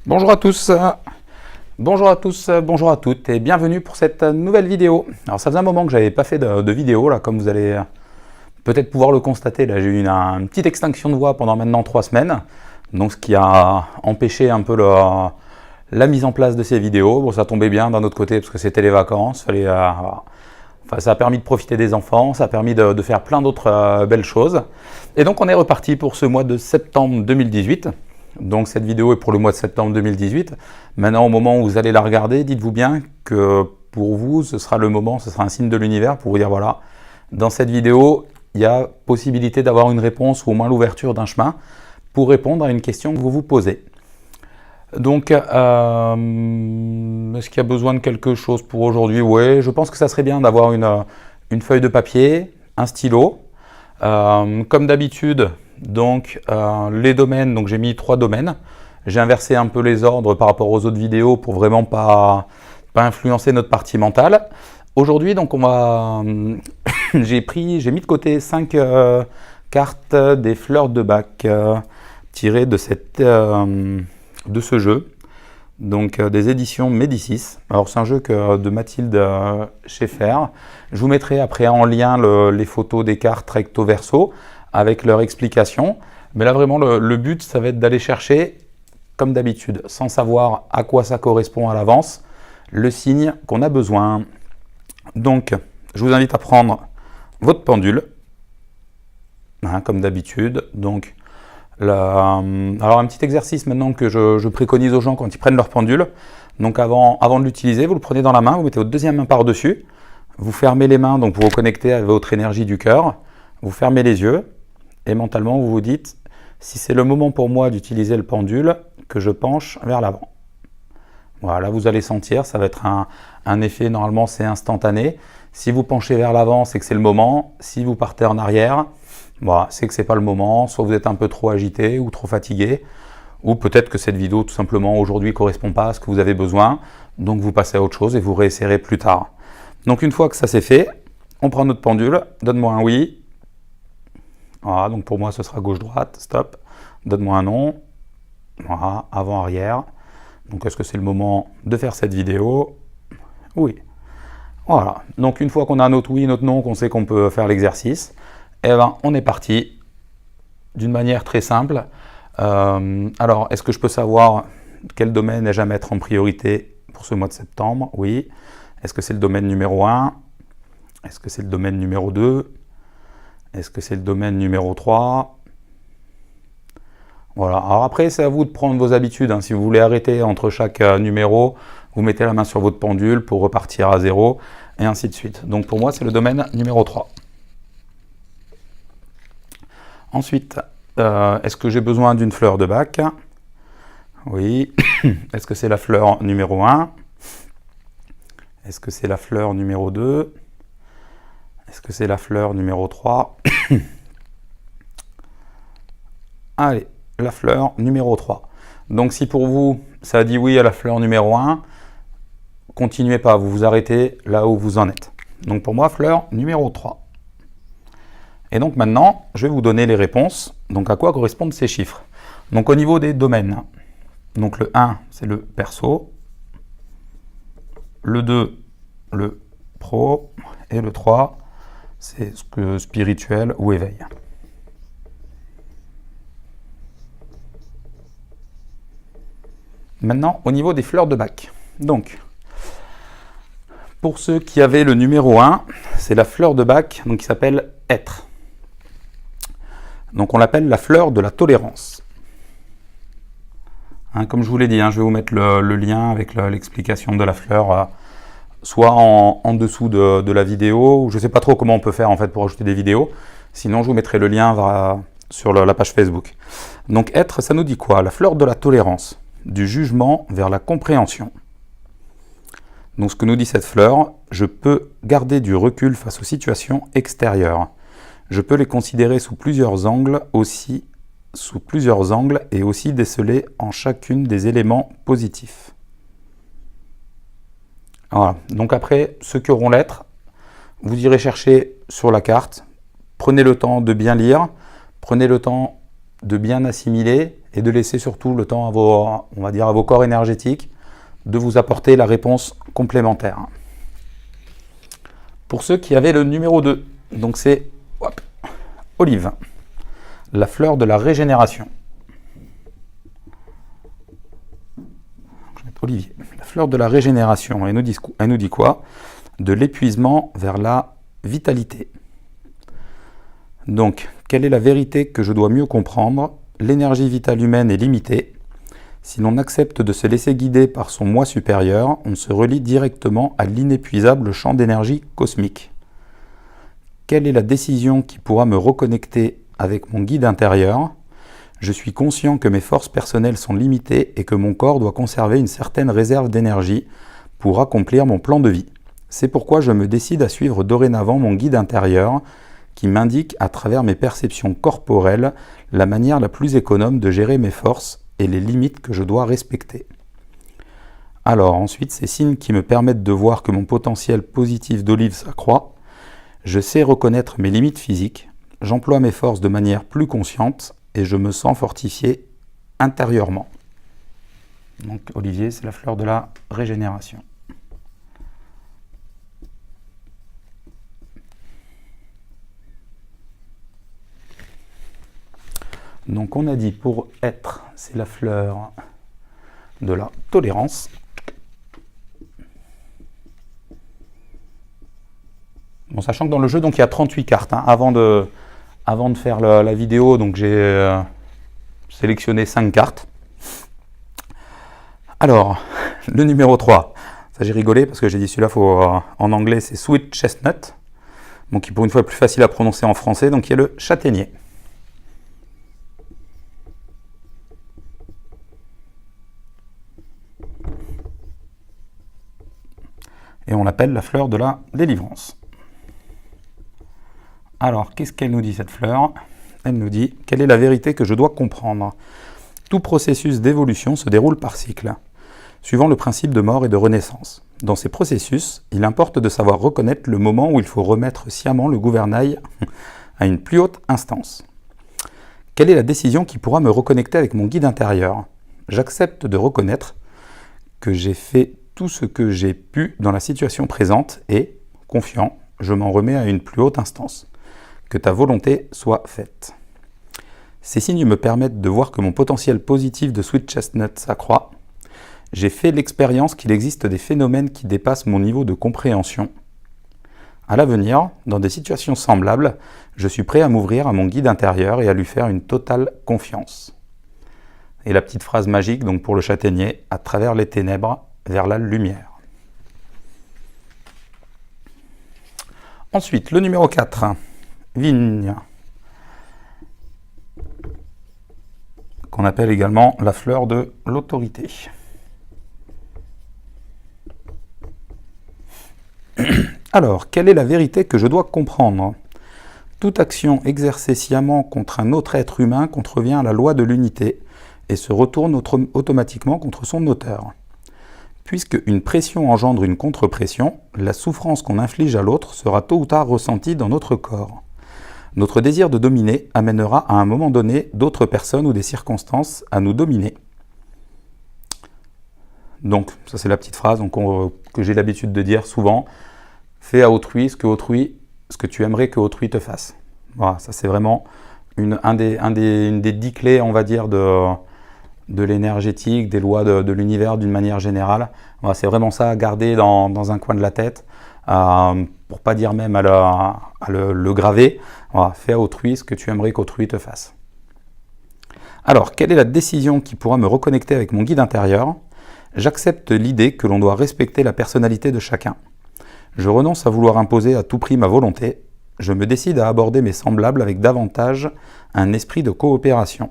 Bonjour à tous, bonjour à tous, bonjour à toutes et bienvenue pour cette nouvelle vidéo. Alors ça faisait un moment que j'avais pas fait de vidéo là, comme vous allez peut-être pouvoir le constater. Là j'ai eu une petite extinction de voix pendant maintenant 3 semaines, donc ce qui a empêché un peu la mise en place de ces vidéos. Bon, ça tombait bien d'un autre côté parce que c'était les vacances, ça a permis de profiter des enfants, ça a permis de faire plein d'autres belles choses. Et donc on est reparti pour ce mois de septembre 2018. Donc cette vidéo est pour le mois de septembre 2018. Maintenant, au moment où vous allez la regarder, dites-vous bien que pour vous, ce sera le moment, ce sera un signe de l'univers pour vous dire voilà, dans cette vidéo, il y a possibilité d'avoir une réponse ou au moins l'ouverture d'un chemin pour répondre à une question que vous vous posez. Donc, est-ce qu'il y a besoin de quelque chose pour aujourd'hui? Oui, je pense que ça serait bien d'avoir une feuille de papier, un stylo. Comme d'habitude, donc les domaines, donc j'ai mis 3 domaines. J'ai inversé un peu les ordres par rapport aux autres vidéos pour vraiment pas influencer notre partie mentale. Aujourd'hui, donc j'ai mis de côté 5 cartes des fleurs de Bach tirées de ce jeu. Donc des éditions Médicis. Alors c'est un jeu de Mathilde Schaeffer. Je vous mettrai après en lien les photos des cartes recto verso avec leur explication. Mais là vraiment le but ça va être d'aller chercher, comme d'habitude, sans savoir à quoi ça correspond à l'avance, le signe qu'on a besoin. Donc je vous invite à prendre votre pendule, comme d'habitude. Donc alors un petit exercice maintenant que je préconise aux gens quand ils prennent leur pendule. Donc avant de l'utiliser, vous le prenez dans la main, vous mettez votre deuxième main par-dessus, vous fermez les mains donc pour vous connecter à votre énergie du cœur, vous fermez les yeux et mentalement vous vous dites si c'est le moment pour moi d'utiliser le pendule, que je penche vers l'avant. Voilà, vous allez sentir, ça va être un effet, normalement c'est instantané. Si vous penchez vers l'avant, c'est que c'est le moment. Si vous partez en arrière, voilà, c'est que c'est pas le moment, soit vous êtes un peu trop agité ou trop fatigué, ou peut-être que cette vidéo tout simplement aujourd'hui ne correspond pas à ce que vous avez besoin, donc vous passez à autre chose et vous réessayerez plus tard. Donc une fois que ça c'est fait, on prend notre pendule, donne-moi un oui, voilà, donc pour moi ce sera gauche-droite, stop, donne-moi un non, voilà, avant-arrière, donc est-ce que c'est le moment de faire cette vidéo? Oui. Voilà, donc une fois qu'on a notre oui, notre non, qu'on sait qu'on peut faire l'exercice, eh ben, on est parti d'une manière très simple. Alors, est-ce que je peux savoir quel domaine ai-je à mettre en priorité pour ce mois de septembre? Oui. Est-ce que c'est le domaine numéro 1? Est-ce que c'est le domaine numéro 2? Est-ce que c'est le domaine numéro 3? Voilà. Alors après, c'est à vous de prendre vos habitudes. Si vous voulez arrêter entre chaque numéro, vous mettez la main sur votre pendule pour repartir à 0, et ainsi de suite. Donc pour moi, c'est le domaine numéro 3. Ensuite, est-ce que j'ai besoin d'une fleur de Bach? Oui. Est-ce que c'est la fleur numéro 1? Est-ce que c'est la fleur numéro 2? Est-ce que c'est la fleur numéro 3? Allez, la fleur numéro 3. Donc si pour vous, ça dit oui à la fleur numéro 1, continuez pas, vous vous arrêtez là où vous en êtes. Donc pour moi, fleur numéro 3. Et donc maintenant, je vais vous donner les réponses. Donc à quoi correspondent ces chiffres? Donc au niveau des domaines, donc le 1, c'est le perso, le 2, le pro, et le 3, c'est ce que spirituel ou éveil. Maintenant, au niveau des fleurs de Bach. Donc, pour ceux qui avaient le numéro 1, c'est la fleur de Bach donc, qui s'appelle être. Donc on l'appelle la fleur de la tolérance. Comme je vous l'ai dit, je vais vous mettre le lien avec l'explication de la fleur, soit en dessous de la vidéo, ou je ne sais pas trop comment on peut faire en fait pour ajouter des vidéos. Sinon, je vous mettrai le lien sur la page Facebook. Donc être, ça nous dit quoi? La fleur de la tolérance, du jugement vers la compréhension. Donc ce que nous dit cette fleur, je peux garder du recul face aux situations extérieures. Je peux les considérer sous plusieurs angles et aussi déceler en chacune des éléments positifs. Voilà. Donc après, ceux qui auront l'être, vous irez chercher sur la carte, prenez le temps de bien lire, prenez le temps de bien assimiler et de laisser surtout le temps à vos, on va dire, à vos corps énergétiques de vous apporter la réponse complémentaire. Pour ceux qui avaient le numéro 2, donc c'est Olive, la fleur de la régénération. Olivier, la fleur de la régénération, elle nous dit quoi? De l'épuisement vers la vitalité. Donc, quelle est la vérité que je dois mieux comprendre? L'énergie vitale humaine est limitée. Si l'on accepte de se laisser guider par son moi supérieur, on se relie directement à l'inépuisable champ d'énergie cosmique. Quelle est la décision qui pourra me reconnecter avec mon guide intérieur? Je suis conscient que mes forces personnelles sont limitées et que mon corps doit conserver une certaine réserve d'énergie pour accomplir mon plan de vie. C'est pourquoi je me décide à suivre dorénavant mon guide intérieur qui m'indique à travers mes perceptions corporelles la manière la plus économe de gérer mes forces et les limites que je dois respecter. Alors ensuite, ces signes qui me permettent de voir que mon potentiel positif d'Olive s'accroît. Je sais reconnaître mes limites physiques, j'emploie mes forces de manière plus consciente et je me sens fortifié intérieurement. Donc Olivier, c'est la fleur de la régénération. Donc on a dit pour être, c'est la fleur de la tolérance. Bon, sachant que dans le jeu, donc, il y a 38 cartes. Hein. Avant de faire la vidéo, donc j'ai sélectionné 5 cartes. Alors, le numéro 3, ça j'ai rigolé parce que j'ai dit celui-là, en anglais, c'est Sweet Chestnut. Donc qui pour une fois est plus facile à prononcer en français, donc il y a le châtaignier. Et on l'appelle la fleur de la délivrance. Alors, qu'est-ce qu'elle nous dit cette fleur? Elle nous dit, quelle est la vérité que je dois comprendre? Tout processus d'évolution se déroule par cycle, suivant le principe de mort et de renaissance. Dans ces processus, il importe de savoir reconnaître le moment où il faut remettre sciemment le gouvernail à une plus haute instance. Quelle est la décision qui pourra me reconnecter avec mon guide intérieur? J'accepte de reconnaître que j'ai fait tout ce que j'ai pu dans la situation présente et, confiant, je m'en remets à une plus haute instance. Que ta volonté soit faite. Ces signes me permettent de voir que mon potentiel positif de Sweet Chestnut s'accroît. J'ai fait l'expérience qu'il existe des phénomènes qui dépassent mon niveau de compréhension. À l'avenir, dans des situations semblables, je suis prêt à m'ouvrir à mon guide intérieur et à lui faire une totale confiance. Et la petite phrase magique donc pour le châtaignier, à travers les ténèbres, vers la lumière. Ensuite, le numéro 4, Vigne, qu'on appelle également la fleur de l'autorité. Alors, quelle est la vérité que je dois comprendre? Toute action exercée sciemment contre un autre être humain contrevient à la loi de l'unité et se retourne automatiquement contre son auteur. Puisque une pression engendre une contre-pression, la souffrance qu'on inflige à l'autre sera tôt ou tard ressentie dans notre corps. Notre désir de dominer amènera à un moment donné d'autres personnes ou des circonstances à nous dominer. Donc, ça c'est la petite phrase que j'ai l'habitude de dire souvent. Fais à autrui ce que tu aimerais que autrui te fasse. Voilà, ça c'est vraiment une des 10 clés, on va dire, de l'énergétique, des lois de l'univers d'une manière générale. Voilà, c'est vraiment ça à garder dans un coin de la tête, pour pas dire même à le graver. Voilà, fais à autrui ce que tu aimerais qu'autrui te fasse. Alors, quelle est la décision qui pourra me reconnecter avec mon guide intérieur? J'accepte l'idée que l'on doit respecter la personnalité de chacun. Je renonce à vouloir imposer à tout prix ma volonté. Je me décide à aborder mes semblables avec davantage un esprit de coopération.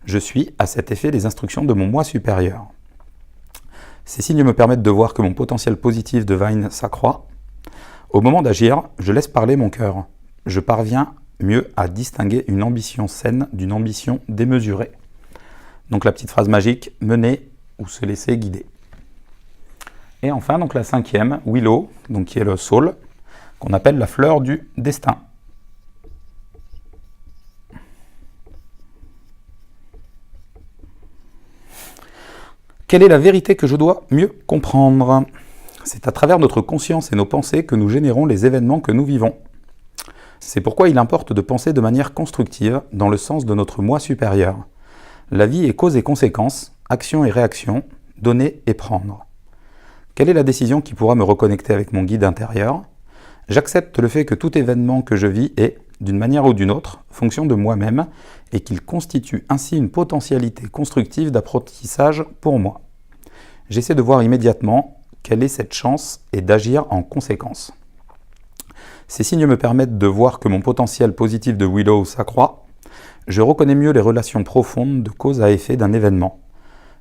Je suis, à cet effet, les instructions de mon moi supérieur. Ces signes me permettent de voir que mon potentiel positif de Vine s'accroît. Au moment d'agir, je laisse parler mon cœur. Je parviens mieux à distinguer une ambition saine d'une ambition démesurée. Donc la petite phrase magique, mener ou se laisser guider. Et enfin, donc la 5e, Willow, donc qui est le saule, qu'on appelle la fleur du destin. Quelle est la vérité que je dois mieux comprendre? C'est à travers notre conscience et nos pensées que nous générons les événements que nous vivons. C'est pourquoi il importe de penser de manière constructive dans le sens de notre moi supérieur. La vie est cause et conséquence, action et réaction, donner et prendre. Quelle est la décision qui pourra me reconnecter avec mon guide intérieur? J'accepte le fait que tout événement que je vis est, d'une manière ou d'une autre, fonction de moi-même et qu'il constitue ainsi une potentialité constructive d'apprentissage pour moi. J'essaie de voir immédiatement quelle est cette chance et d'agir en conséquence. Ces signes me permettent de voir que mon potentiel positif de Willow s'accroît. Je reconnais mieux les relations profondes de cause à effet d'un événement.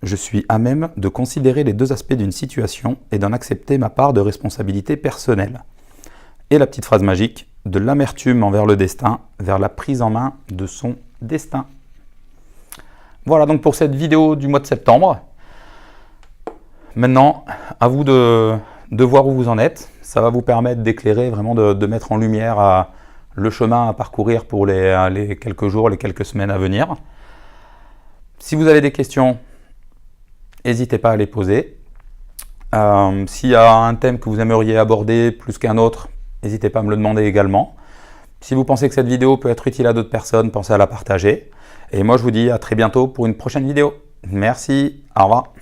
Je suis à même de considérer les deux aspects d'une situation et d'en accepter ma part de responsabilité personnelle. Et la petite phrase magique, de l'amertume envers le destin, vers la prise en main de son destin. Voilà donc pour cette vidéo du mois de septembre. Maintenant, à vous de voir où vous en êtes. Ça va vous permettre d'éclairer, vraiment de mettre en lumière le chemin à parcourir pour les quelques jours, les quelques semaines à venir. Si vous avez des questions, n'hésitez pas à les poser. S'il y a un thème que vous aimeriez aborder plus qu'un autre, n'hésitez pas à me le demander également. Si vous pensez que cette vidéo peut être utile à d'autres personnes, pensez à la partager. Et moi, je vous dis à très bientôt pour une prochaine vidéo. Merci, au revoir.